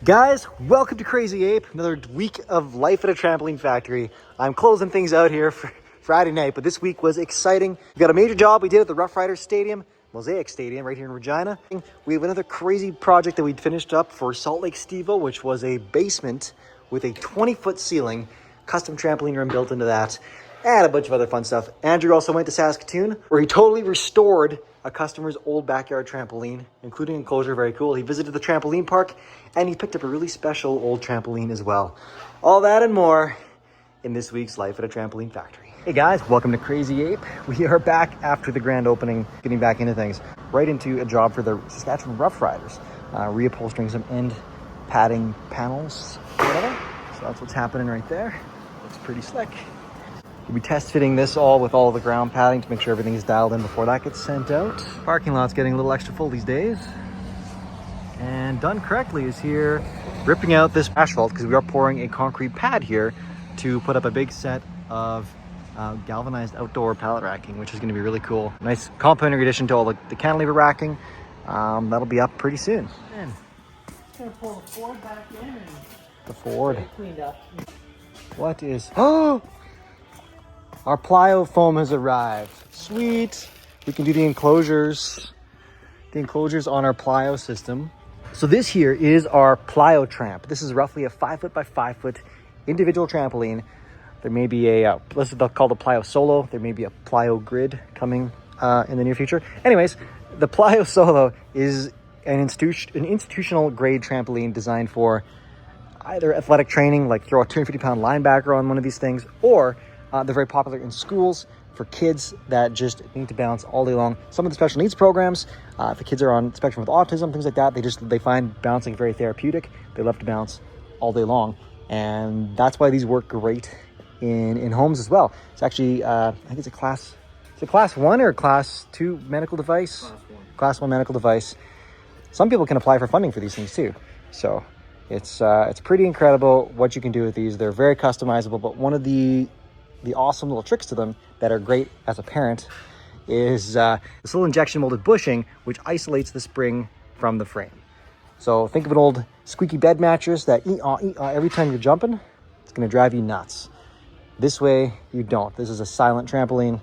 Guys, welcome to Crazy Ape. Another week of life at a trampoline factory. I'm closing things out here for Friday night, but this week was exciting. We got a major job we did at the Roughrider Stadium, Mosaic Stadium, right here in Regina. We have another crazy project that we finished up for Salt Lake Stevo, which was a basement with a 20-foot ceiling, custom trampoline room built into that, and a bunch of other fun stuff. Andrew also went to Saskatoon, where he totally restored a customer's old backyard trampoline, including enclosure. Very cool. He visited the trampoline park, and he picked up a really special old trampoline as well. All that and more in this week's Life at a Trampoline Factory. Hey guys, welcome to Crazy Ape. We are back after the grand opening, getting back into things, right into a job for the Saskatchewan Roughriders, reupholstering some end padding panels, whatever. So that's what's happening right there. Looks pretty slick. We'll be test fitting this all with all the ground padding to make sure everything's dialed in before that gets sent out. Parking lot's getting a little extra full these days. And Done Correctly is here ripping out this asphalt because we are pouring a concrete pad here to put up a big set of galvanized outdoor pallet racking, which is going to be really cool. Nice complimentary addition to all the cantilever racking. That'll be up pretty soon. Man. Gonna pull the Ford back in and the Ford. get it cleaned up. What is... Oh! Our Plyo foam has arrived. Sweet. We can do the enclosures on our Plyo system. So this here is our Plyo Tramp. This is roughly a 5 foot by 5 foot individual trampoline. There may be a, this is called the Plyo Solo. There may be a Plyo Grid coming in the near future. Anyways, the Plyo Solo is an institutional grade trampoline designed for either athletic training, like throw a 250-pound linebacker on one of these things, or they're very popular in schools for kids that just need to bounce all day long. Some of the special needs programs, if the kids are on spectrum with autism, things like that, they find bouncing very therapeutic. They love to bounce all day long. And that's why these work great in homes as well. It's actually, I think it's a class 1 or class 2 medical device? Class 1 medical device. Some people can apply for funding for these things too. So it's pretty incredible what you can do with these. They're very customizable, but one of the awesome little tricks to them that are great as a parent is this little injection molded bushing, which isolates the spring from the frame. So think of an old squeaky bed mattress that every time you're jumping, it's going to drive you nuts. This way you don't. This is a silent trampoline.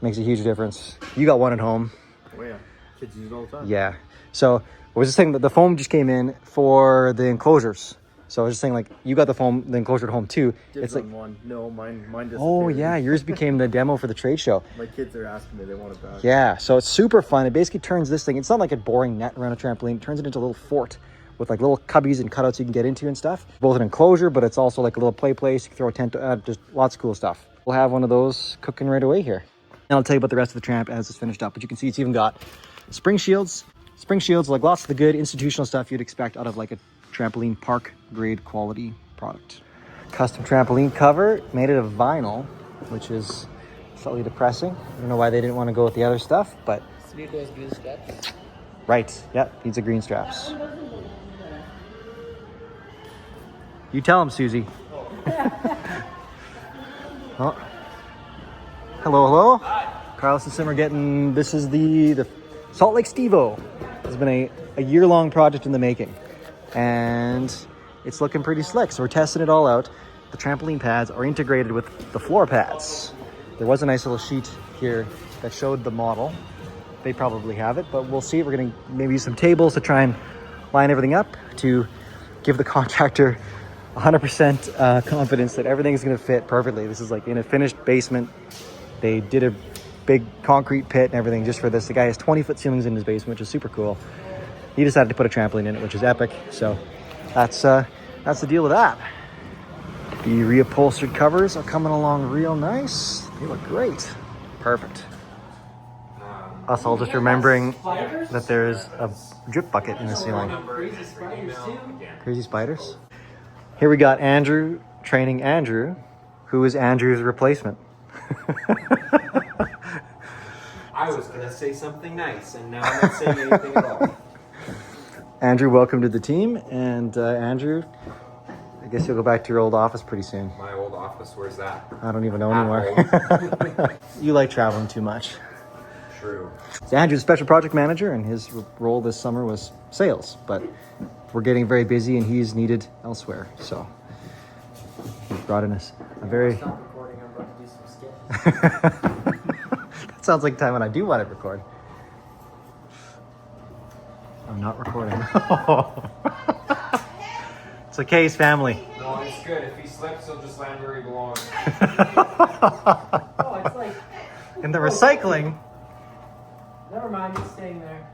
Makes a huge difference. You got one at home. Oh yeah, kids use it all the time. Yeah. So I was just saying that the foam just came in for the enclosures. So I was just saying, like, you got the enclosure at home too. It's like one. No, mine disappeared. Oh yeah, yours became the demo for the trade show. My kids are asking me, they want it back. Yeah, so it's super fun. It basically turns this thing, it's not like a boring net around a trampoline. It turns it into a little fort with like little cubbies and cutouts you can get into and stuff. Both an enclosure, but it's also like a little play place. You can throw a tent, just lots of cool stuff. We'll have one of those cooking right away here. And I'll tell you about the rest of the Tramp as it's finished up. But you can see it's even got spring shields, like lots of the good institutional stuff you'd expect out of like a trampoline park grade quality product. Custom trampoline cover, made it of vinyl, which is slightly depressing. I don't know why they didn't want to go with the other stuff, but Need those green steps. right, yeah, needs a green straps. You tell him, Susie. Oh. Hello. Hi. Carlos and Sim are getting, this is the Salt Lake Stevo. It's been a year-long project in the making, and it's looking pretty slick. So we're testing it all out. The trampoline pads are integrated with the floor pads. There was a nice little sheet here that showed the model. They probably have it, but we'll see. We're gonna maybe use some tables to try and line everything up to give the contractor 100% confidence that everything is gonna fit perfectly. This is like in a finished basement. They did a big concrete pit and everything just for this. The guy has 20-foot ceilings in his basement, which is super cool. He decided to put a trampoline in it, which is epic. So that's the deal with that. The reupholstered covers are coming along real nice. They look great. Perfect. Us all just remembering that there's a drip bucket in the ceiling. Crazy spiders too. Crazy spiders. Here we got Andrew training Andrew, who is Andrew's replacement. I was going to say something nice, and now I'm not saying anything at all. Andrew, welcome to the team. And Andrew, I guess you'll go back to your old office pretty soon. My old office, where's that? I don't even know anymore. You like traveling too much. True. So Andrew's a special project manager, and his role this summer was sales. But we're getting very busy and he's needed elsewhere. So he's brought in a very... Stop recording, I'm about to do some skits. That sounds like time when I do want to record. I'm not recording. It's okay, he's family. No, it's good. If he slips, he'll just land where he belongs. Oh, it's like... In the recycling. Never mind, it's staying there.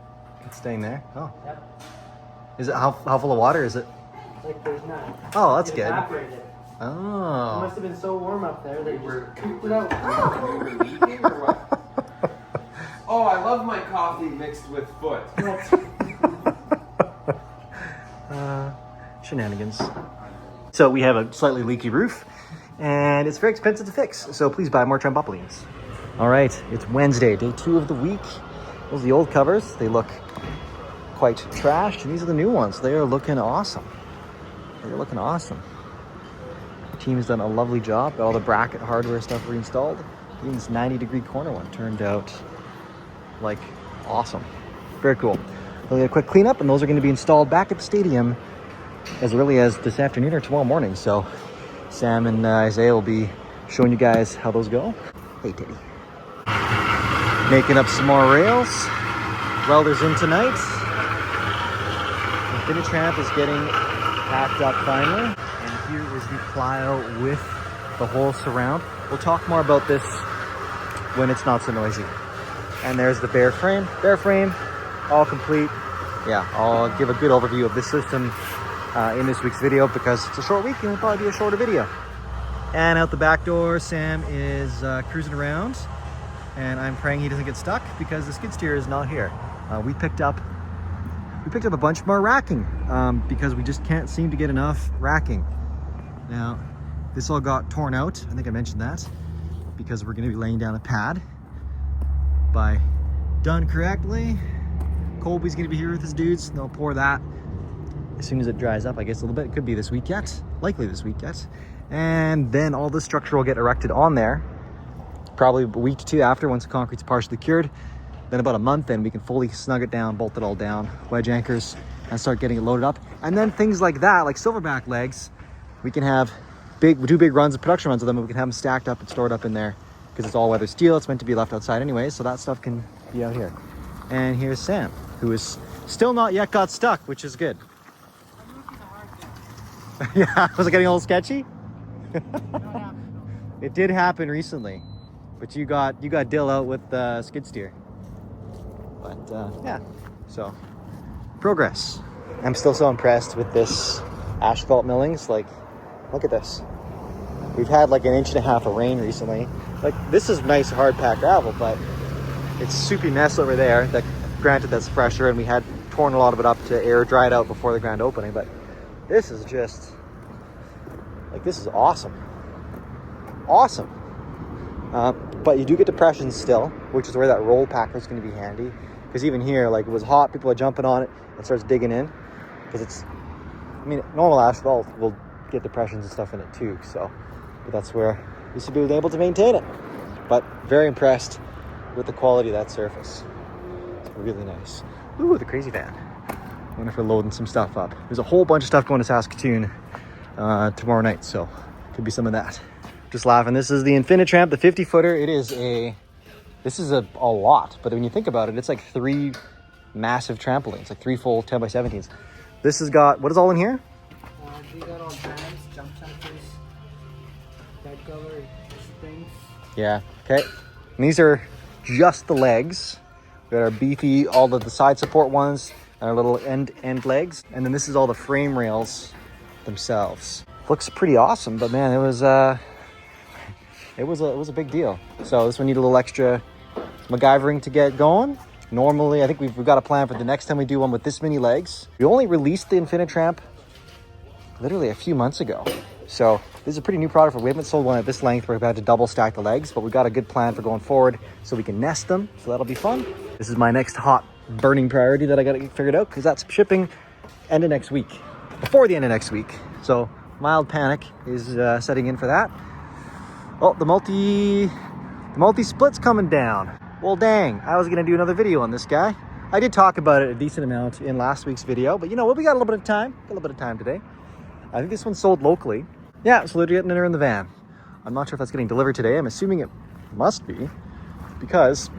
It's staying there. Oh. Yep. Is it how full of water is it? Like there's none. Oh, that's It good. evaporated. It Oh. must have been so warm up there, they We're- just cooped it out. We were leaking or what? Oh, I love my coffee mixed with foot. Shenanigans. So we have a slightly leaky roof and it's very expensive to fix. So please buy more trampolines. All right, it's Wednesday, day 2 of the week. Those are the old covers. They look quite trashed and these are the new ones. They are looking awesome. They're looking awesome. The team has done a lovely job. Got all the bracket hardware stuff reinstalled. Even this 90-degree corner one turned out like awesome. Very cool. We'll get a quick cleanup and those are going to be installed back at the stadium as early as this afternoon or tomorrow morning. So Sam and Isaiah will be showing you guys how those go. Hey, Teddy. Making up some more rails. Welders in tonight. The Tramp is getting packed up finally. And here is the Plyo with the whole surround. We'll talk more about this when it's not so noisy. And there's the bare frame. Bare frame, all complete. Yeah, I'll give a good overview of this system in this week's video because it's a short week and it'll probably be a shorter video. And out the back door, Sam is cruising around and I'm praying he doesn't get stuck because the skid steer is not here. We picked up a bunch more racking because we just can't seem to get enough racking. Now, this all got torn out. I think I mentioned that because we're going to be laying down a pad. By done correctly, Colby's going to be here with his dudes. They'll pour that as soon as it dries up, I guess a little bit. It could be this week yet, likely this week yet. And then all the structure will get erected on there probably a week to 2 after, once the concrete's partially cured. Then about a month in, we can fully snug it down, bolt it all down, wedge anchors, and start getting it loaded up. And then things like that, like silverback legs, we can have do big runs, production runs of them, and we can have them stacked up and stored up in there because it's all weather steel. It's meant to be left outside anyway, so that stuff can be out here. And here's Sam, who is still not yet got stuck, which is good. Yeah, was it getting a little sketchy? It did happen recently, but you got Dill out with the skid steer. But yeah, so progress. I'm still so impressed with this asphalt millings. Like, look at this. We've had like 1.5 inches of rain recently. Like, this is nice hard packed gravel, but it's soupy mess over there. That, granted, that's fresher, and we had torn a lot of it up to air dry it out before the grand opening. But this is just like, this is awesome. Awesome. But you do get depressions still, which is where that roll packer is going to be handy. Because even here, like, it was hot, people are jumping on it, it starts digging in. Because it's, I mean, normal asphalt will get depressions and stuff in it too. So, but that's where we should be able to maintain it. But very impressed with the quality of that surface. It's really nice. Ooh, the crazy van. I wonder if we're loading some stuff up. There's a whole bunch of stuff going to Saskatoon tomorrow night, so could be some of that. Just laughing. This is the Tramp, the 50-footer. This is a lot, but when you think about it, it's like 3 massive trampolines, like 3 full 10x17s. This has got, what is all in here? We got all jams, jump sensors, bed cover, springs. Yeah, okay. And these are just the legs. We got our beefy, all of the side support ones, and our little end legs. And then this is all the frame rails themselves. Looks pretty awesome, but man, it was a big deal. So this one needed a little extra MacGyvering to get going. Normally, I think we've got a plan for the next time we do one with this many legs. We only released the Tramp literally a few months ago. So this is a pretty new product. We haven't sold one at this length where we've had to double stack the legs, but we've got a good plan for going forward so we can nest them. So that'll be fun. This is my next hot burning priority that I got to get figured out because that's shipping end of next week, before the end of next week. So mild panic is setting in for that. Oh, the multi split's coming down. Well, dang, I was gonna do another video on this guy. I did talk about it a decent amount in last week's video, but you know what? We got a little bit of time. Got a little bit of time today. I think this one's sold locally. Yeah, so they're getting her in the van. I'm not sure if that's getting delivered today. I'm assuming it must be because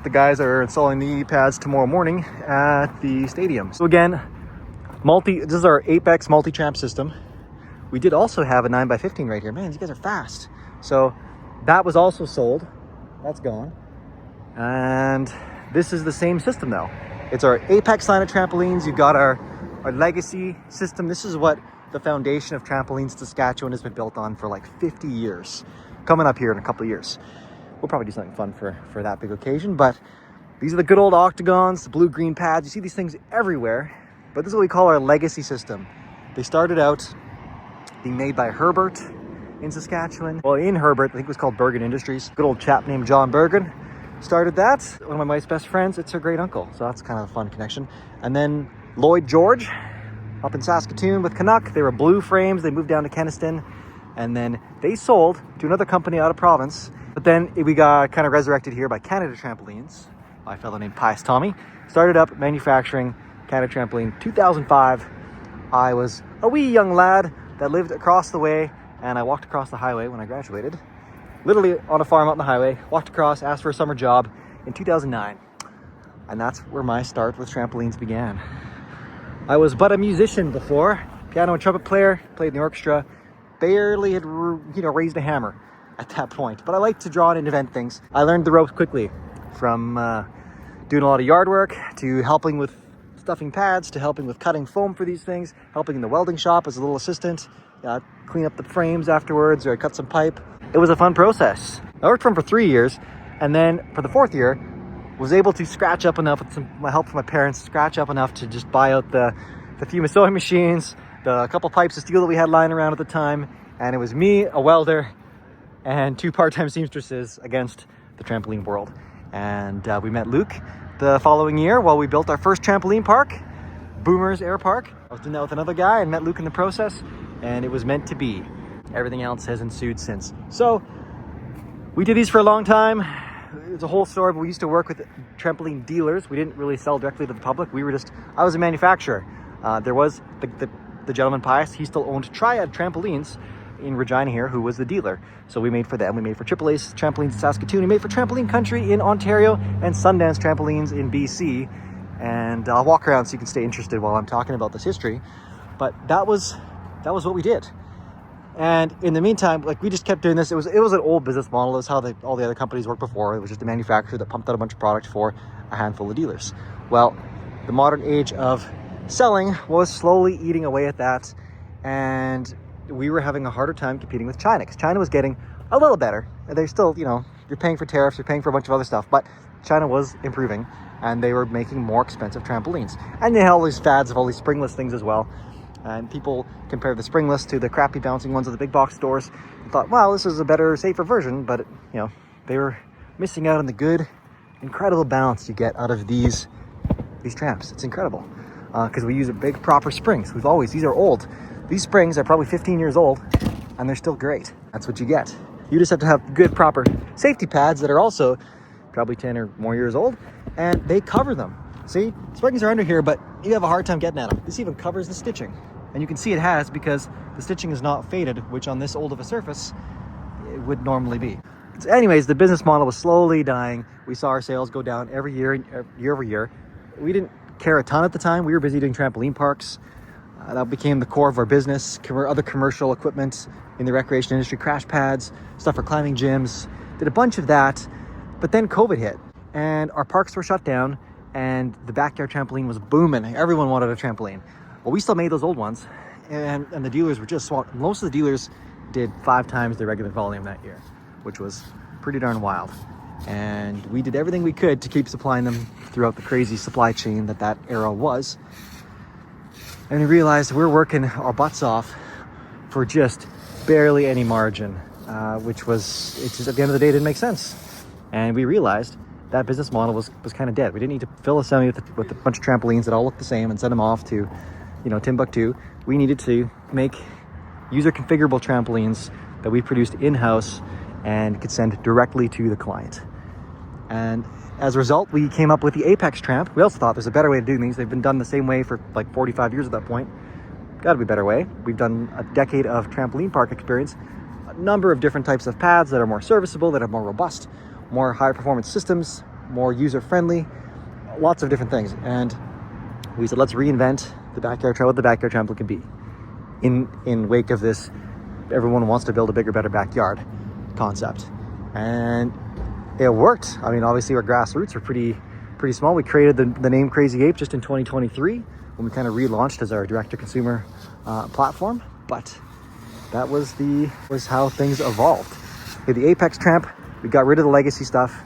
the guys are installing the pads tomorrow morning at the stadium. So again, this is our Apex multi-tramp system. We did also have a 9x15 right here. Man, these guys are fast. So that was also sold. That's gone. And this is the same system though. It's our Apex line of trampolines. You've got our legacy system. This is what the foundation of trampolines Saskatchewan has been built on for like 50 years. Coming up here in a couple of years. We'll probably do something fun for that big occasion, but these are the good old octagons, the blue-green pads. You see these things everywhere, but this is what we call our legacy system. They started out being made by Herbert in Saskatchewan. Well, in Herbert, I think it was called Bergen Industries. Good old chap named John Bergen started that. One of my wife's best friends, it's her great uncle, so that's kind of a fun connection. And then Lloyd George up in Saskatoon with Canuck. They were blue frames. They moved down to Kenaston, and then they sold to another company out of province. But then we got kind of resurrected here by Canada Trampolines, by a fellow named Pius Tommy. Started up manufacturing Canada Trampoline 2005. I was a wee young lad that lived across the way, and I walked across the highway when I graduated. Literally on a farm out on the highway, walked across, asked for a summer job in 2009. And that's where my start with trampolines began. I was but a musician before, piano and trumpet player, played in the orchestra, barely had raised a hammer at that point, but I like to draw and invent things. I learned the ropes quickly, from doing a lot of yard work to helping with stuffing pads to helping with cutting foam for these things, helping in the welding shop as a little assistant, clean up the frames afterwards, or I cut some pipe. It was a fun process. I worked for him for 3 years, and then for the 4th year was able to scratch up enough with some help from my parents, scratch up enough to just buy out the few sewing machines, the couple pipes of steel that we had lying around at the time, and it was me, a welder, and 2 part-time seamstresses against the trampoline world. And we met Luke the following year while we built our first trampoline park, Boomers Air Park. I was doing that with another guy and met Luke in the process, and it was meant to be. Everything else has ensued since. So we did these for a long time. It's a whole story, but we used to work with trampoline dealers. We didn't really sell directly to the public. I was a manufacturer. There was the gentleman Pius, he still owned Triad Trampolines in Regina here, who was the dealer. So we made for them. We made for AAA Trampolines in Saskatoon. We made for Trampoline Country in Ontario and Sundance Trampolines in BC. And I'll walk around so you can stay interested while I'm talking about this history. But that was what we did. And in the meantime, like, we just kept doing this. It was an old business model. It was how all the other companies worked before. It was just a manufacturer that pumped out a bunch of product for a handful of dealers. Well, the modern age of selling was slowly eating away at that. And we were having a harder time competing with China, because China was getting a little better. They're still, you're paying for tariffs, you're paying for a bunch of other stuff, but China was improving, and they were making more expensive trampolines. And they had all these fads of all these springless things as well. And people compared the springless to the crappy bouncing ones at the big box stores and thought, wow, this is a better, safer version. But, they were missing out on the good, incredible bounce you get out of these tramps. It's incredible, because we use a big proper springs. These are old. These springs are probably 15 years old, and they're still great. That's what you get. You just have to have good, proper safety pads that are also probably 10 or more years old, and they cover them. See, springs are under here, but you have a hard time getting at them. This even covers the stitching, and you can see it has, because the stitching is not faded, which on this old of a surface, it would normally be. So anyways, the business model was slowly dying. We saw our sales go down every year over year. We didn't care a ton at the time. We were busy doing trampoline parks. That became the core of our business. Other commercial equipment in the recreation industry, crash pads, stuff for climbing gyms, did a bunch of that. But then COVID hit, and our parks were shut down, and the backyard trampoline was booming. Everyone wanted a trampoline. Well, we still made those old ones, and the dealers were just swamped. Most of the dealers did 5 times their regular volume that year, which was pretty darn wild. And we did everything we could to keep supplying them throughout the crazy supply chain that era was. And we realized we're working our butts off for just barely any margin, which was, it's just, at the end of the day, it didn't make sense. And we realized that business model was kind of dead. We didn't need to fill a semi with a bunch of trampolines that all look the same and send them off to, Timbuktu. We needed to make user configurable trampolines that we produced in-house and could send directly to the client. And As a result, we came up with the Apex Tramp. We also thought there's a better way to do these. They've been done the same way for like 45 years at that point. Got to be a better way. We've done a decade of trampoline park experience, a number of different types of pads that are more serviceable, that are more robust, more high performance systems, more user-friendly, lots of different things. And we said, let's reinvent the backyard tramp, what the backyard trampoline can be. In wake of this, everyone wants to build a bigger, better backyard concept. And it worked. I mean, obviously our grassroots are pretty small. We created the name Crazy Ape just in 2023 when we kind of relaunched as our direct-to-consumer platform. But that was how things evolved. Okay, the Apex Tramp, we got rid of the legacy stuff.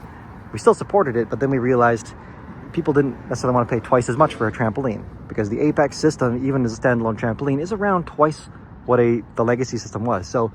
We still supported it, but then we realized people didn't necessarily want to pay twice as much for a trampoline, because the Apex system, even as a standalone trampoline, is around twice what the legacy system was. So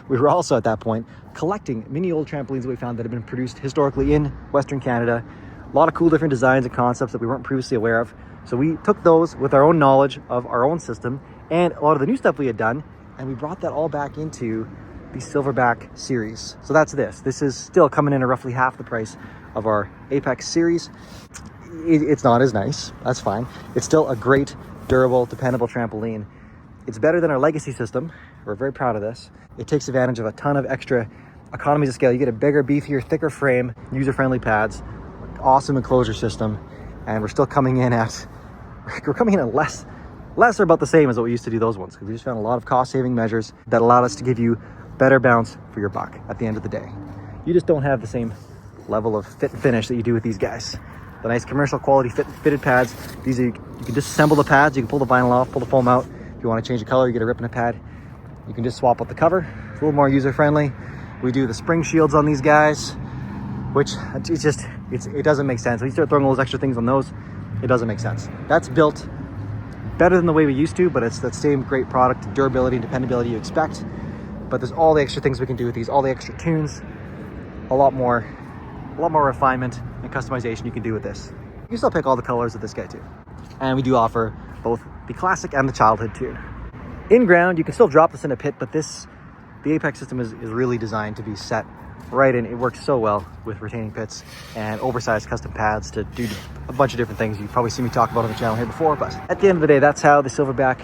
we were also at that point collecting many old trampolines that we found that had been produced historically in Western Canada. A lot of cool different designs and concepts that we weren't previously aware of. So we took those with our own knowledge of our own system and a lot of the new stuff we had done, and we brought that all back into the Silverback series. So that's this. This is still coming in at roughly half the price of our Apex series. It's not as nice. That's fine. It's still a great, durable, dependable trampoline. It's better than our legacy system. We're very proud of this. It takes advantage of a ton of extra economies of scale. You get a bigger, beefier, thicker frame, user-friendly pads, awesome enclosure system, and we're still coming in at less or about the same as what we used to do those ones, because we just found a lot of cost-saving measures that allowed us to give you better bounce for your buck at the end of the day. You just don't have the same level of fit and finish that you do with these guys. The nice commercial quality fitted pads. These are, you can disassemble the pads, you can pull the vinyl off, pull the foam out. If you want to change the color, you get a rip in a pad. You can just swap out the cover. It's a little more user-friendly. We do the spring shields on these guys, which it doesn't make sense. When you start throwing all those extra things on those, it doesn't make sense. That's built better than the way we used to, but it's that same great product, durability and dependability you expect. But there's all the extra things we can do with these, all the extra tunes, a lot more refinement and customization you can do with this. You can still pick all the colors of this guy too. And we do offer both the classic and the childhood tune. In ground, you can still drop this in a pit, but the Apex system is really designed to be set right in. It works so well with retaining pits and oversized custom pads to do a bunch of different things you've probably seen me talk about on the channel here before. But at the end of the day, that's how the Silverback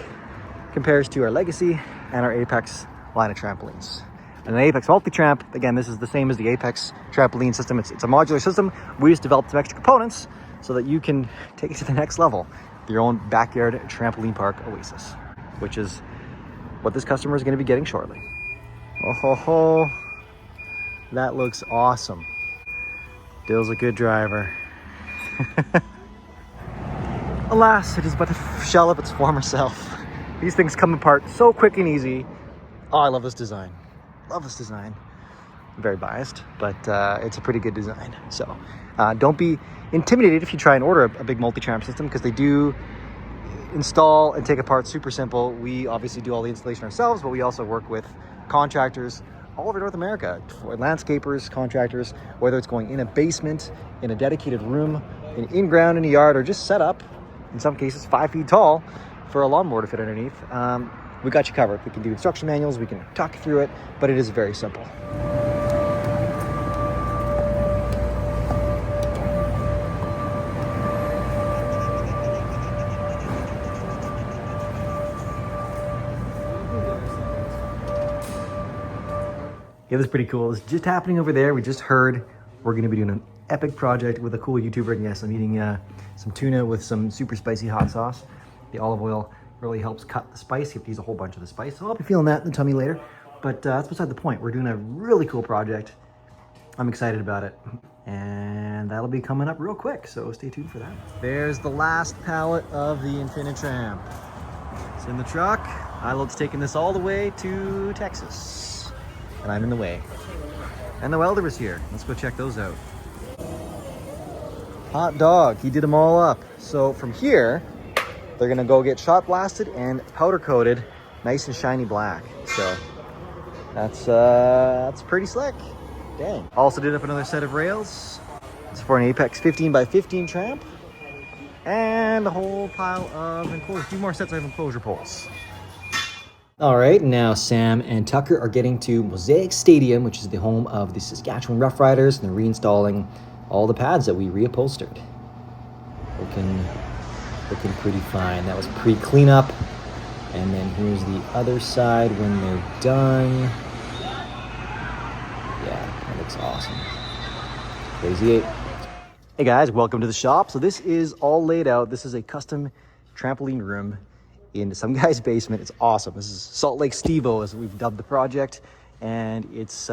compares to our Legacy and our Apex line of trampolines. And an Apex multi-tramp, again, this is the same as the Apex trampoline system. It's a modular system. We just developed some extra components so that you can take it to the next level, your own backyard trampoline park oasis, which is what this customer is going to be getting shortly. Oh ho ho, that looks awesome. Dill's a good driver. Alas, it is but a shell of its former self. These things come apart so quick and easy. Oh, I love this design. Love this design. I'm very biased, but it's a pretty good design. So don't be intimidated if you try and order a big multi-tramp system, because they do install and take apart super simple. We obviously do all the installation ourselves, but we also work with contractors all over North America, for landscapers, contractors, whether it's going in a basement, in a dedicated room, in ground, in a yard, or just set up, in some cases 5 feet tall, for a lawnmower to fit underneath. We got you covered. We can do instruction manuals, we can talk you through it, but it is very simple. Yeah, this is pretty cool. It's just happening over there. We just heard we're going to be doing an epic project with a cool YouTuber. And yes, I'm eating some tuna with some super spicy hot sauce. The olive oil really helps cut the spice. You have to use a whole bunch of the spice. So I'll be feeling that in the tummy later. But that's beside the point. We're doing a really cool project. I'm excited about it. And that'll be coming up real quick. So stay tuned for that. There's the last pallet of the Infinitramp. It's in the truck. Iload's taking this all the way to Texas. And I'm in the way. And the welder was here. Let's go check those out. Hot dog, he did them all up. So from here, they're gonna go get shot blasted and powder coated, nice and shiny black. So that's pretty slick. Dang. Also did up another set of rails. It's for an Apex 15x15 tramp. And a whole pile of enclosure, a few more sets of enclosure poles. All right, now Sam and Tucker are getting to Mosaic Stadium, which is the home of the Saskatchewan Roughriders, and they're reinstalling all the pads that we reupholstered. Looking pretty fine. That was pre-cleanup. And then here's the other side when they're done. Yeah, that looks awesome. Crazy 8. Hey guys, welcome to the shop. So this is all laid out. This is a custom trampoline room in some guy's basement. It's awesome. This is Salt Lake Steve-O, as we've dubbed the project. And it's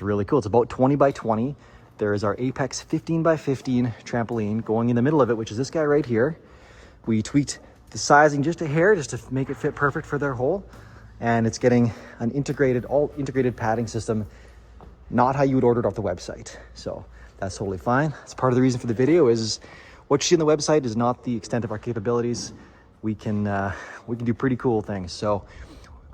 really cool. It's about 20 by 20. There is our Apex 15 by 15 trampoline going in the middle of it, which is this guy right here. We tweaked the sizing just a hair, just to make it fit perfect for their hole. And it's getting an all integrated padding system, not how you would order it off the website. So that's totally fine. That's part of the reason for the video is what you see on the website is not the extent of our capabilities. We can do pretty cool things. So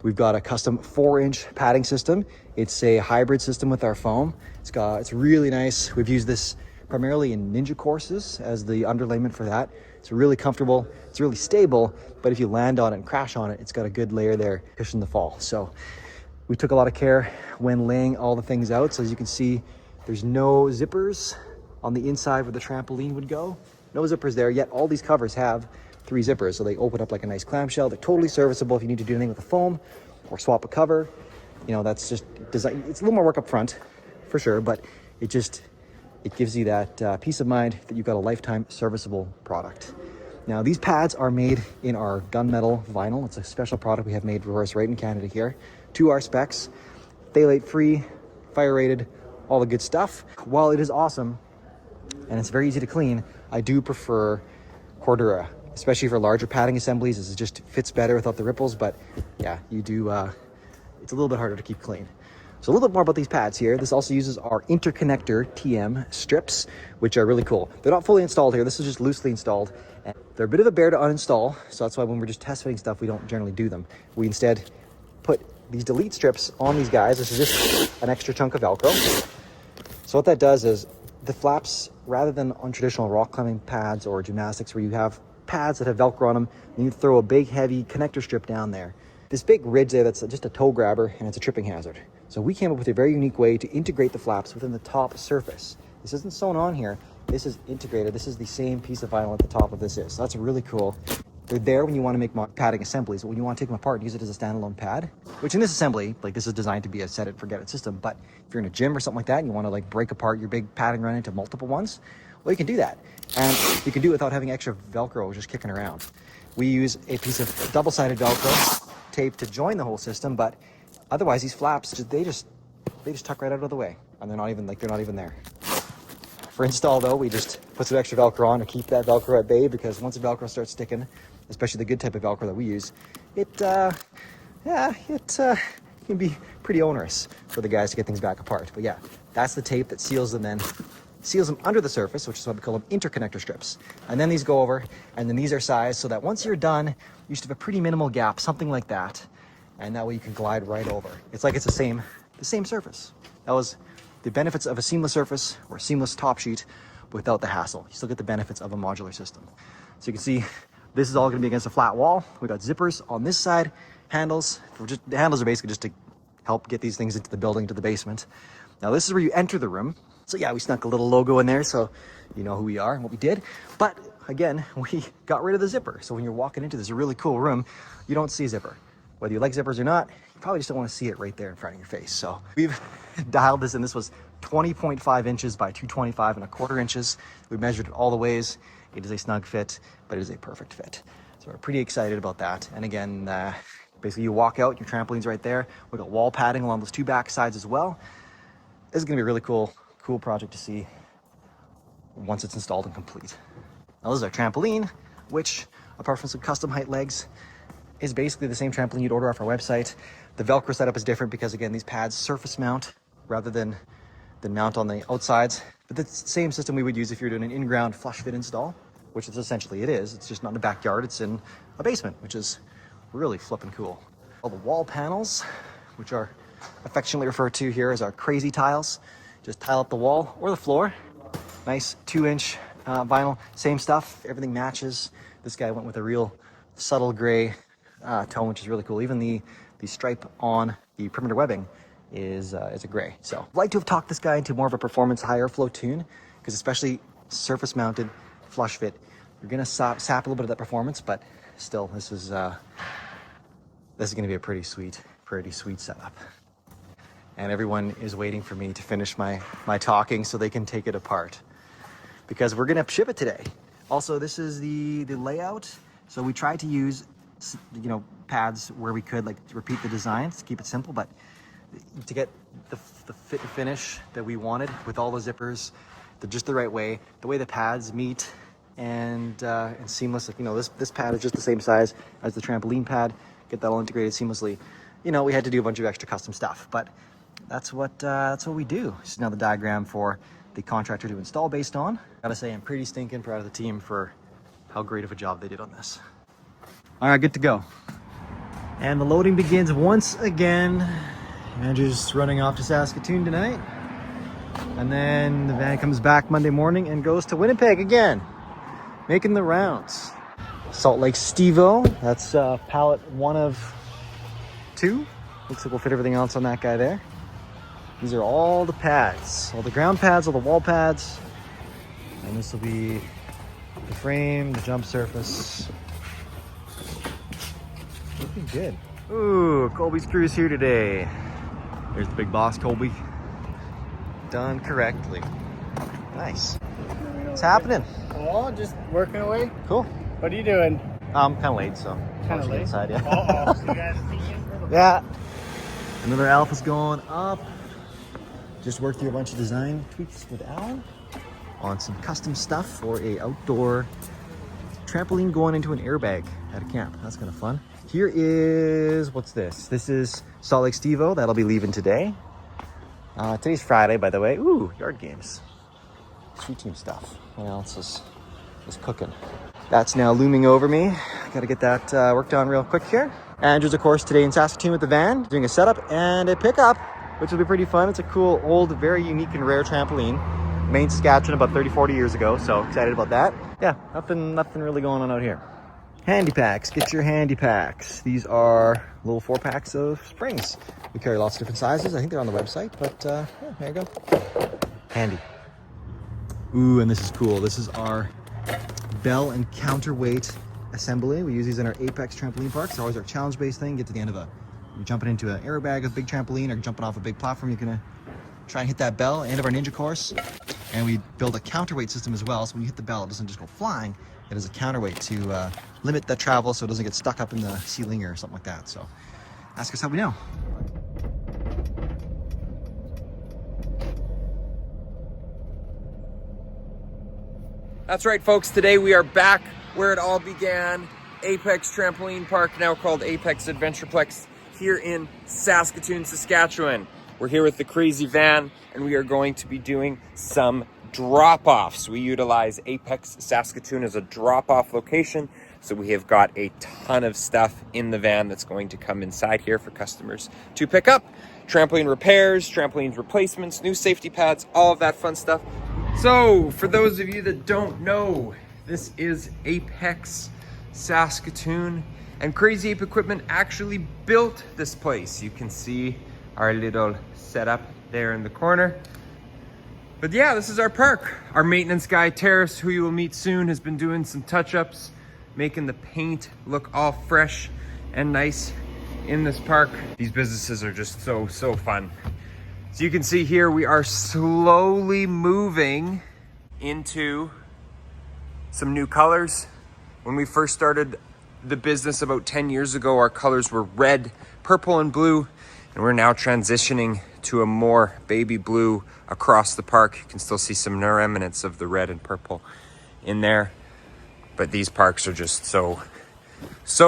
we've got a custom 4-inch padding system. It's a hybrid system with our foam. It's really nice. We've used this primarily in ninja courses as the underlayment for that. It's really comfortable, it's really stable, but if you land on it and crash on it, it's got a good layer there, cushion the fall. So we took a lot of care when laying all the things out. So as you can see, there's no zippers on the inside where the trampoline would go. No zippers there, yet all these covers have 3 zippers. So they open up like a nice clamshell. They're totally serviceable if you need to do anything with the foam or swap a cover. You know, that's just design. It's a little more work up front for sure, but it gives you that peace of mind that you've got a lifetime serviceable product. Now, these pads are made in our gunmetal vinyl. It's a special product we have made for us right in Canada here, to our specs. Phthalate free, fire rated, all the good stuff. While it is awesome and it's very easy to clean, I do prefer Cordura, especially for larger padding assemblies. It just fits better without the ripples, but yeah, it's a little bit harder to keep clean. So a little bit more about these pads here. This also uses our interconnector TM strips, which are really cool. They're not fully installed here. This is just loosely installed. And they're a bit of a bear to uninstall. So that's why when we're just test fitting stuff, we don't generally do them. We instead put these delete strips on these guys. This is just an extra chunk of Velcro. So what that does is the flaps, rather than on traditional rock climbing pads or gymnastics where you have pads that have Velcro on them, and you throw a big heavy connector strip down there. This big ridge there, that's just a toe grabber and it's a tripping hazard. So we came up with a very unique way to integrate the flaps within the top surface. This isn't sewn on here. This is integrated. This is the same piece of vinyl at the top of this is. So that's really cool. They're there when you want to make padding assemblies, but when you want to take them apart and use it as a standalone pad, which in this assembly, like this is designed to be a set it, forget it system. But if you're in a gym or something like that and you want to like break apart your big padding run into multiple ones, well, you can do that. And you can do it without having extra Velcro just kicking around. We use a piece of double-sided Velcro tape to join the whole system, but otherwise these flaps, they just tuck right out of the way. And they're not even there. For install though, we just put some extra Velcro on to keep that Velcro at bay, because once the Velcro starts sticking, especially the good type of Velcro that we use, it can be pretty onerous for the guys to get things back apart. But yeah, that's the tape that seals them under the surface, which is why we call them interconnector strips. And then these go over, and then these are sized so that once you're done, you should have a pretty minimal gap, something like that. And that way you can glide right over. It's like it's the same surface. That was the benefits of a seamless surface or a seamless top sheet without the hassle. You still get the benefits of a modular system. So you can see this is all going to be against a flat wall. We got zippers on this side, handles. The handles are basically just to help get these things into the building, to the basement. Now this is where you enter the room. So yeah, we snuck a little logo in there so you know who we are and what we did. But again, we got rid of the zipper. So when you're walking into this really cool room, you don't see a zipper. Whether you like zippers or not, you probably just don't want to see it right there in front of your face. So we've dialed this in. This was 20.5 inches by 225.25 inches. We measured it all the ways. It is a snug fit, but it is a perfect fit. So we're pretty excited about that. And again, basically you walk out, your trampoline's right there. We got wall padding along those 2 back sides as well. This is gonna be a really cool project to see once it's installed and complete. Now this is our trampoline, which apart from some custom height legs, is basically the same trampoline you'd order off our website. The Velcro setup is different because again, these pads surface mount rather than mount on the outsides. But it's the same system we would use if you're doing an in-ground flush fit install, which is essentially it is. It's just not in the backyard, it's in a basement, which is really flipping cool. All the wall panels, which are affectionately referred to here as our crazy tiles, just tile up the wall or the floor. Nice 2-inch vinyl, same stuff, everything matches. This guy went with a real subtle gray tone, which is really cool. Even the stripe on the perimeter webbing is a gray. So I'd like to have talked this guy into more of a performance high airflow tune. because especially surface mounted flush fit, you're gonna sap a little bit of that performance, but still, this is gonna be a pretty sweet setup. And everyone is waiting for me to finish my talking so they can take it apart, because we're gonna ship it today. Also, this is the layout. So we tried to use, you know, pads where we could, like, to repeat the designs, keep it simple, but to get the fit and finish that we wanted with all the zippers, just the right way, the way the pads meet and seamless. Like, you know, this pad is just the same size as the trampoline pad. Get that all integrated seamlessly. You know, we had to do a bunch of extra custom stuff, but that's what we do. This is now the diagram for the contractor to install based on. Gotta say, I'm pretty stinking proud of the team for how great of a job they did on this. All right, good to go. And the loading begins once again. Andrew's running off to Saskatoon tonight. And then the van comes back Monday morning and goes to Winnipeg again, making the rounds. Salt Lake Stevo, that's pallet 1 of 2. Looks like we'll fit everything else on that guy there. These are all the pads, all the ground pads, all the wall pads. And this will be the frame, the jump surface. Looking good. Ooh, Colby's crew is here today. There's the big boss, Colby. Done correctly. Nice. What's happening? Oh, just working away. Cool. What are you doing? I'm kind of late, so Kind of late. inside, yeah. Oh, so you guys peeking for the Yeah. Another alpha's going up. Just worked through a bunch of design tweaks with Al on some custom stuff for a outdoor trampoline going into an airbag at a camp. That's kind of fun. Here is, what's this? This is Salt Lake Stevo. That'll be leaving today. Today's Friday, by the way. Ooh, yard games. Street team stuff. What else is cooking? That's now looming over me. Gotta get that worked on real quick here. Andrew's, of course, today in Saskatoon with the van, doing a setup and a pickup, which will be pretty fun. It's a cool, old, very unique and rare trampoline. Made in Saskatchewan about 30-40 years ago, so excited about that. Yeah, nothing really going on out here. Handy packs, get your handy packs. These are little 4-packs of springs. We carry lots of different sizes. I think they're on the website, but yeah, there you go. Handy. Ooh, and this is cool. This is our bell and counterweight assembly. We use these in our Apex trampoline parks. It's always our challenge-based thing. Get to the end of you're jumping into an airbag with a big trampoline or jumping off a big platform. You're gonna try and hit that bell, end of our ninja course. And we build a counterweight system as well. So when you hit the bell, it doesn't just go flying. It is a counterweight to limit the travel so it doesn't get stuck up in the ceiling or something like that. So ask us how we know. That's right, folks. Today we are back where it all began. Apex Trampoline Park, now called Apex Adventureplex, here in Saskatoon, Saskatchewan. We're here with the crazy van, and we are going to be doing some drop-offs. We utilize Apex Saskatoon as a drop-off location, so we have got a ton of stuff in the van that's going to come inside here for customers to pick up. Trampoline repairs, trampoline replacements, new safety pads, all of that fun stuff. So, for those of you that don't know, this is Apex Saskatoon, and Crazy Ape Equipment actually built this place. You can see our little setup there in the corner. But yeah, this is our park. Our maintenance guy, Terrace, who you will meet soon, has been doing some touch-ups, making the paint look all fresh and nice in this park. These businesses are just so fun. So you can see here, we are slowly moving into some new colors. When we first started the business about 10 years ago, our colors were red, purple, and blue, and we're now transitioning to a more baby blue across the park. You can still see some remnants of the red and purple in there, but these parks are just so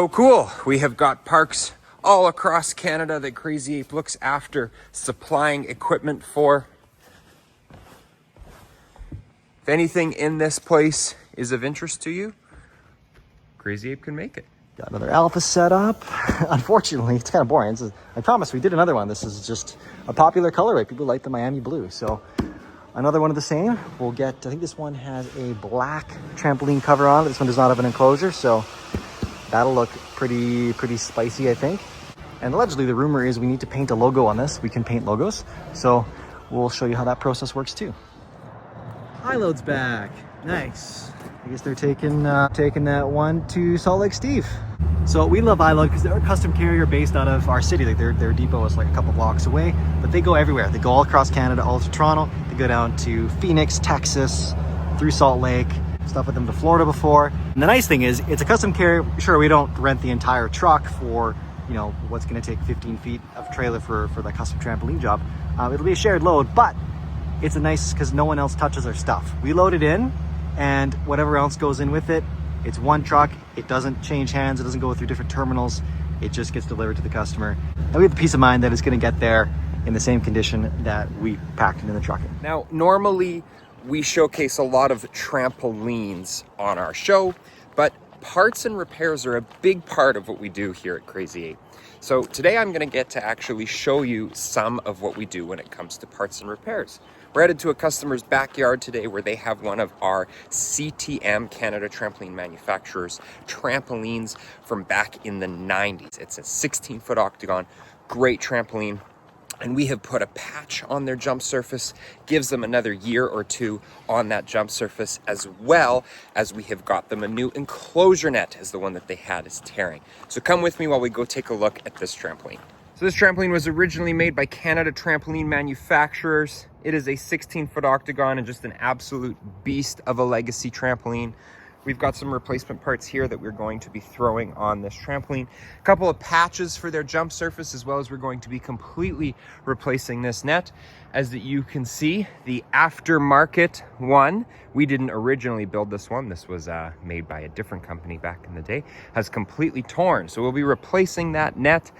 cool. We have got parks all across Canada that Crazy Ape looks after supplying equipment for. If anything in this place is of interest to you, Crazy Ape can make it. Got another alpha set up. Unfortunately, it's kind of boring. I promise we did another one. This is just a popular colorway. People like the Miami blue. So another one of the same. We'll get, I think this one has a black trampoline cover on it. This one does not have an enclosure, so that'll look pretty spicy, I think. And allegedly the rumor is we need to paint a logo on this. We can paint logos. So we'll show you how that process works too. iLoad's back. Nice. I guess they're taking that one to Salt Lake Steve. So we love iLoad because they're a custom carrier based out of our city. Like their depot is like a couple blocks away, but they go everywhere. They go all across Canada, all to Toronto. They go down to Phoenix, Texas, through Salt Lake. Stuff with them to Florida before. And the nice thing is it's a custom carrier. Sure, we don't rent the entire truck for, you know, what's going to take 15 feet of trailer for the custom trampoline job. It'll be a shared load, but it's a nice because no one else touches our stuff. We load it in, and whatever else goes in with it, it's one truck. It doesn't change hands. It doesn't go through different terminals. It just gets delivered to the customer. And we have the peace of mind that it's going to get there in the same condition that we packed it in the truck in. Now, normally we showcase a lot of trampolines on our show, but parts and repairs are a big part of what we do here at Crazy 8. So today I'm going to get to actually show you some of what we do when it comes to parts and repairs. We're headed to a customer's backyard today where they have one of our CTM Canada trampoline manufacturers trampolines from back in the 90s. It's a 16-foot octagon, great trampoline. And we have put a patch on their jump surface, gives them another year or two on that jump surface, as well as we have got them a new enclosure net, as the one that they had is tearing. So come with me while we go take a look at this trampoline. So this trampoline was originally made by Canada Trampoline Manufacturers. It is a 16-foot octagon and just an absolute beast of a legacy trampoline. We've got some replacement parts here that we're going to be throwing on this trampoline. A couple of patches for their jump surface, as well as we're going to be completely replacing this net. As that you can see, the aftermarket one, we didn't originally build this one. This was made by a different company back in the day, has completely torn. So we'll be replacing that net,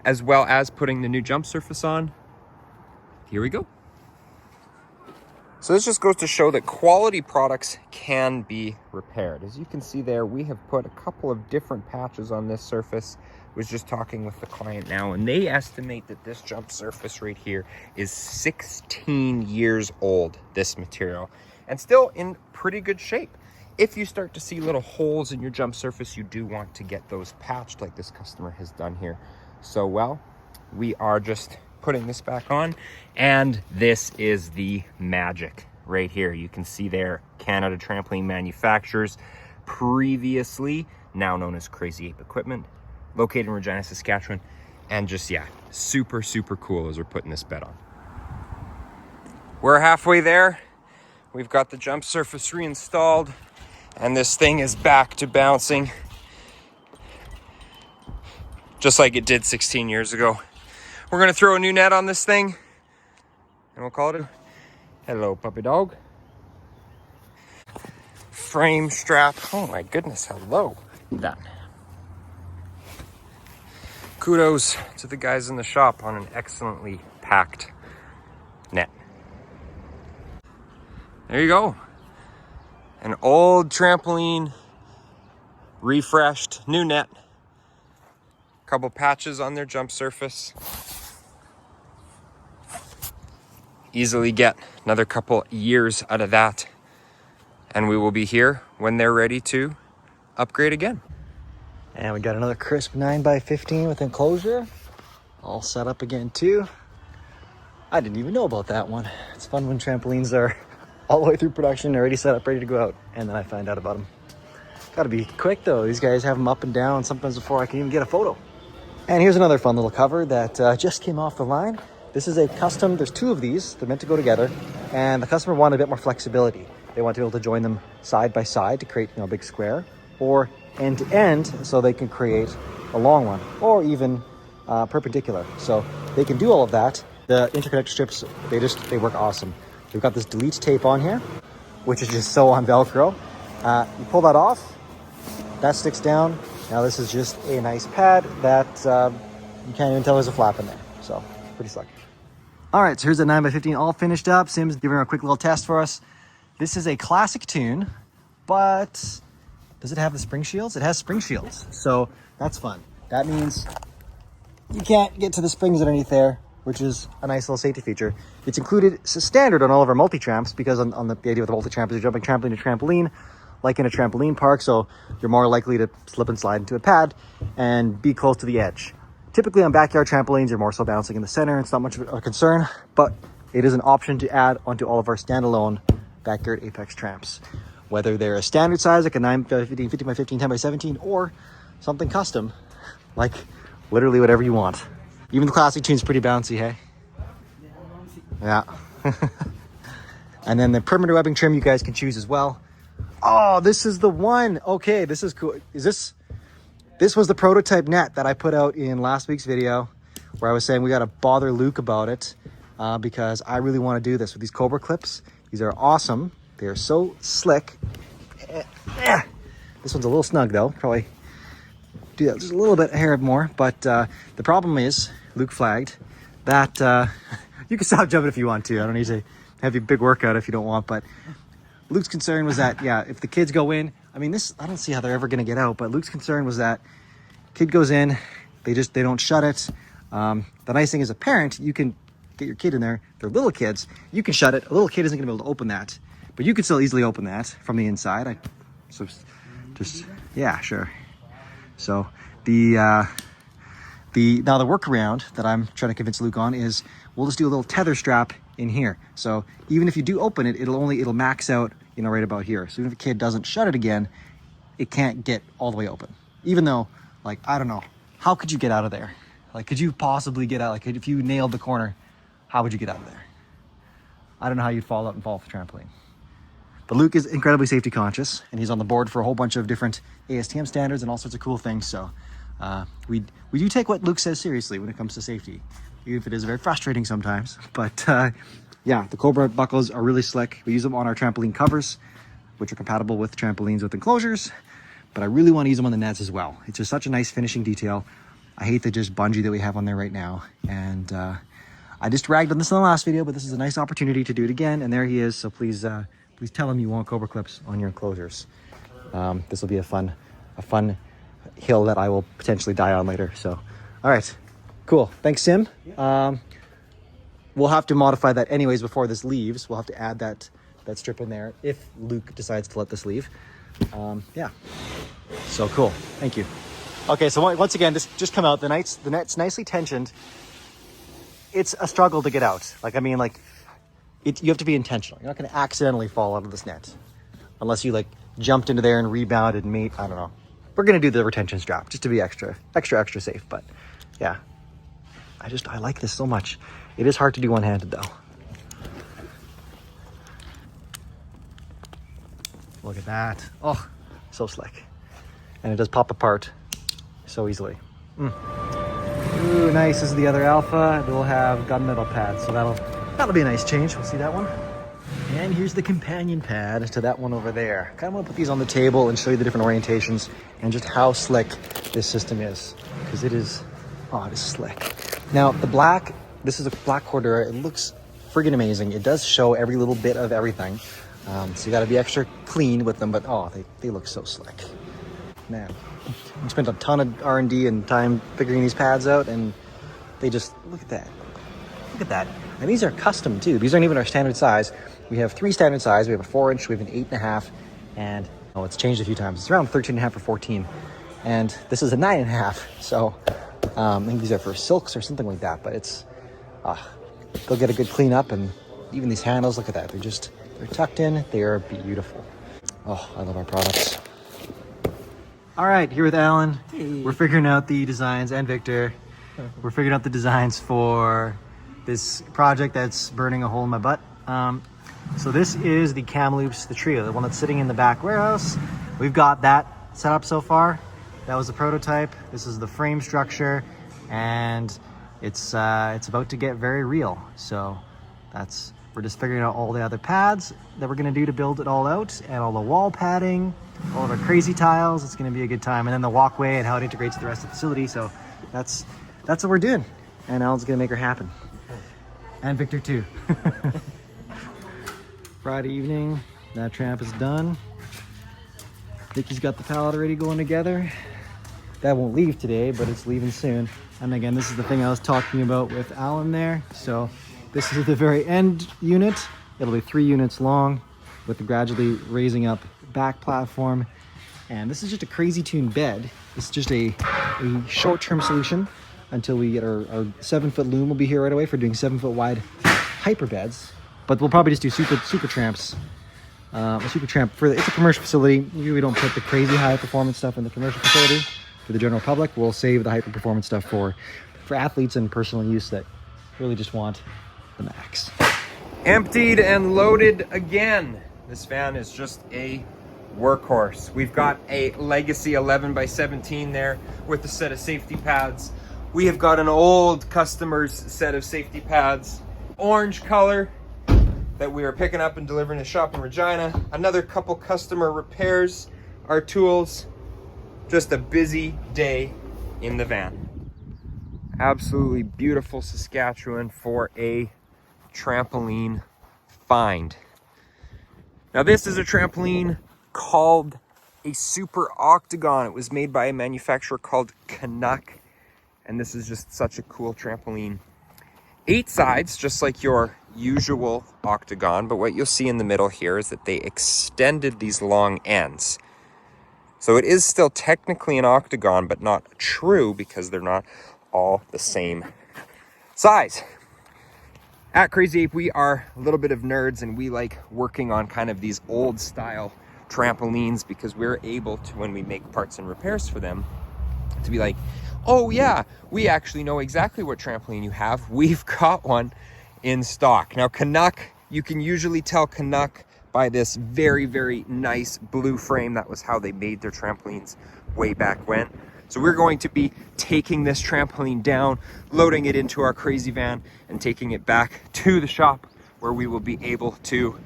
as well as putting the new jump surface on. Here we go. So this just goes to show that quality products can be repaired. As you can see there, we have put a couple of different patches on this surface. I was just talking with the client now, and they estimate that this jump surface right here is 16 years old, this material, and still in pretty good shape. If you start to see little holes in your jump surface, you do want to get those patched like this customer has done here. So, well, we are just putting this back on, and this is the magic right here. You can see there, Canada Trampoline Manufacturers, previously now known as Crazy Ape Equipment, located in Regina, Saskatchewan, and just, yeah, super cool as we're putting this bed on. We're halfway there. We've got the jump surface reinstalled, and this thing is back to bouncing just like it did 16 years ago. We're gonna throw a new net on this thing, and we'll call it a hello, puppy dog. Frame strap. Oh my goodness, hello. Done. Kudos to the guys in the shop on an excellently packed net. There you go. An old trampoline, refreshed, new net. Couple patches on their jump surface. Easily get another couple years out of that, and we will be here when they're ready to upgrade again. And we got another crisp 9x15 with enclosure, all set up again too. I didn't even know about that one. It's fun when trampolines are all the way through production, already set up, ready to go out, and then I find out about them. Gotta be quick though. These guys have them up and down sometimes before I can even get a photo. And here's another fun little cover that just came off the line. This is a custom, there's two of these, they're meant to go together, and the customer wanted a bit more flexibility. They want to be able to join them side by side to create, you know, a big square, or end to end so they can create a long one, or even perpendicular. So they can do all of that. The interconnector strips, they work awesome. We've got this delete tape on here, which is just so on Velcro. You pull that off, that sticks down. Now this is just a nice pad that you can't even tell there's a flap in there. So pretty slick. All right, so here's the 9x15 all finished up. Sim's giving her a quick little test for us. This is a classic tune, but does it have the spring shields? It has spring shields, so that's fun. That means you can't get to the springs underneath there, which is a nice little safety feature. It's included, it's standard on all of our multi-tramps, because on the idea with the multi-tramp is you're jumping trampoline to trampoline, like in a trampoline park, so you're more likely to slip and slide into a pad and be close to the edge. Typically on backyard trampolines, you're more so bouncing in the center. It's not much of a concern, but it is an option to add onto all of our standalone backyard Apex Tramps. Whether they're a standard size, like a 9x15, 50x15, 10x17, or something custom, like literally whatever you want. Even the Classic Tune's pretty bouncy, hey? Yeah. And then the perimeter webbing trim you guys can choose as well. Oh, this is the one. Okay, this is cool. This was the prototype net that I put out in last week's video where I was saying we got to bother Luke about it because I really want to do this with these Cobra clips. These are awesome. They are so slick. This one's a little snug though. Probably do that just a little bit hair more. But the problem is, Luke flagged that you can stop jumping if you want to. I don't need to have you big workout if you don't want. But Luke's concern was that, yeah, if the kids go in, I mean, I don't see how they're ever going to get out. But Luke's concern was that kid goes in, they don't shut it. The nice thing as a parent, you can get your kid in there. They're little kids. You can shut it. A little kid isn't going to be able to open that. But you can still easily open that from the inside. Yeah, sure. So now the workaround that I'm trying to convince Luke on is we'll just do a little tether strap in here. So even if you do open it, it'll max out, right about here. So even if a kid doesn't shut it again, it can't get all the way open. Even though, like, I don't know, how could you get out of there? Like, could you possibly get out? Like, if you nailed the corner, how would you get out of there? I don't know how you'd fall out and fall off the trampoline. But Luke is incredibly safety conscious, and he's on the board for a whole bunch of different ASTM standards and all sorts of cool things. So we do take what Luke says seriously when it comes to safety, even if it is very frustrating sometimes. But yeah, the Cobra buckles are really slick. We use them on our trampoline covers, which are compatible with trampolines with enclosures. But I really want to use them on the nets as well. It's just such a nice finishing detail. I hate the just bungee that we have on there right now. And I just ragged on this in the last video, but this is a nice opportunity to do it again. And there he is. So please tell him you want Cobra clips on your enclosures. This will be a fun hill that I will potentially die on later. So, all right, cool. Thanks, Sim. We'll have to modify that anyways before this leaves. We'll have to add that strip in there if Luke decides to let this leave. Yeah. So cool. Thank you. Okay, so once again, this just come out. The net's nicely tensioned. It's a struggle to get out. You have to be intentional. You're not going to accidentally fall out of this net unless you jumped into there and rebounded and made, I don't know. We're going to do the retention strap just to be extra safe. But yeah, I like this so much. It is hard to do one-handed though. Look at that. Oh, so slick. And it does pop apart so easily. Ooh, nice. This is the other Alpha. We'll have gunmetal pads, so that'll be a nice change. We'll see that one. And here's the companion pad to that one over there. Kind of want to put these on the table and show you the different orientations and just how slick this system is. Because it is slick. Now, this is a black Cordura. It looks friggin' amazing. It does show every little bit of everything. So you got to be extra clean with them, but they look so slick. Man, we spent a ton of R&D and time figuring these pads out, and they just, look at that. Look at that. And these are custom too. These aren't even our standard size. We have 3 standard size. We have a 4-inch, we have an 8.5, and it's changed a few times. It's around 13.5 or 14. And this is a 9.5. So I think these are for silks or something like that, but they'll get a good clean up. And even these handles, look at that. They're tucked in. They are beautiful. Oh, I love our products. All right, here with Alan. Hey. We're figuring out the designs, and Victor. We're figuring out the designs for this project that's burning a hole in my butt. So this is the Kamloops, the Trio, the one that's sitting in the back warehouse. We've got that set up so far. That was the prototype. This is the frame structure, and it's about to get very real. So we're just figuring out all the other pads that we're gonna do to build it all out, and all the wall padding, all of our crazy tiles. It's gonna be a good time. And then the walkway and how it integrates with the rest of the facility. So that's what we're doing. And Alan's gonna make her happen. And Victor too. Friday evening, that tramp is done. Vicky's got the pallet already going together. That won't leave today, but it's leaving soon. And again, this is the thing I was talking about with Alan there. So this is the very end unit. It'll be 3 units long with the gradually raising up back platform. And this is just a crazy tuned bed. It's just a short-term solution until we get our 7-foot loom will be here right away for doing 7-foot wide hyper beds. But we'll probably just do super tramps a Super Tramp. It's a commercial facility. Usually we don't put the crazy high performance stuff in the commercial facility for the general public. We'll save the hyper performance stuff for athletes and personal use that really just want the max. Emptied and loaded again. This van is just a workhorse. We've got a legacy 11x17 there with a set of safety pads. We have got an old customer's set of safety pads, orange color, that we are picking up and delivering to shop in Regina. Another couple customer repairs, our tools. Just a busy day in the van. Absolutely beautiful Saskatchewan for a trampoline find. Now this is a trampoline called a Super Octagon. It was made by a manufacturer called Canuck, and this is just such a cool trampoline. 8 sides, just like your usual Octagon, but what you'll see in the middle here is that they extended these long ends. So it is still technically an Octagon, but not true because they're not all the same size. At Crazy Ape, we are a little bit of nerds and we like working on kind of these old style trampolines because we're able to, when we make parts and repairs for them, to be like, oh yeah, we actually know exactly what trampoline you have. We've got one in stock. Now Canuck, you can usually tell Canuck by this very, very nice blue frame. That was how they made their trampolines way back when. So we're going to be taking this trampoline down, loading it into our crazy van, and taking it back to the shop where we will be able to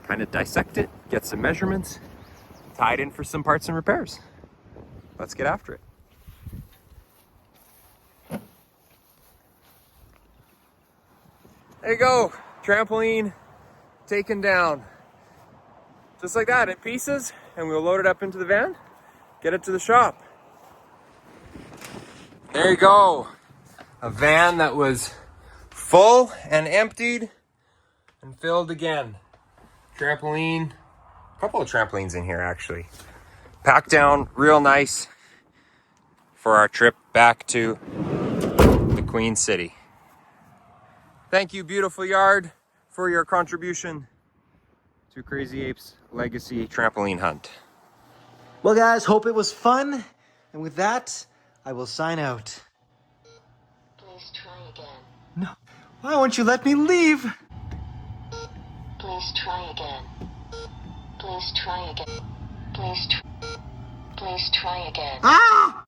kind of dissect it, get some measurements, tie it in for some parts and repairs. Let's get after it. There you go, trampoline taken down. Just like that, in pieces, and we'll load it up into the van, get it to the shop. There you go, a van that was full and emptied and filled again. Trampoline, a couple of trampolines in here actually. Packed down real nice for our trip back to the Queen City. Thank you, beautiful yard, for your contribution to Crazy Ape's legacy trampoline hunt. Well, guys, hope it was fun. And with that, I will sign out. Please try again. No, why won't you let me leave? Please try again. Please try again. Please try again. Ah!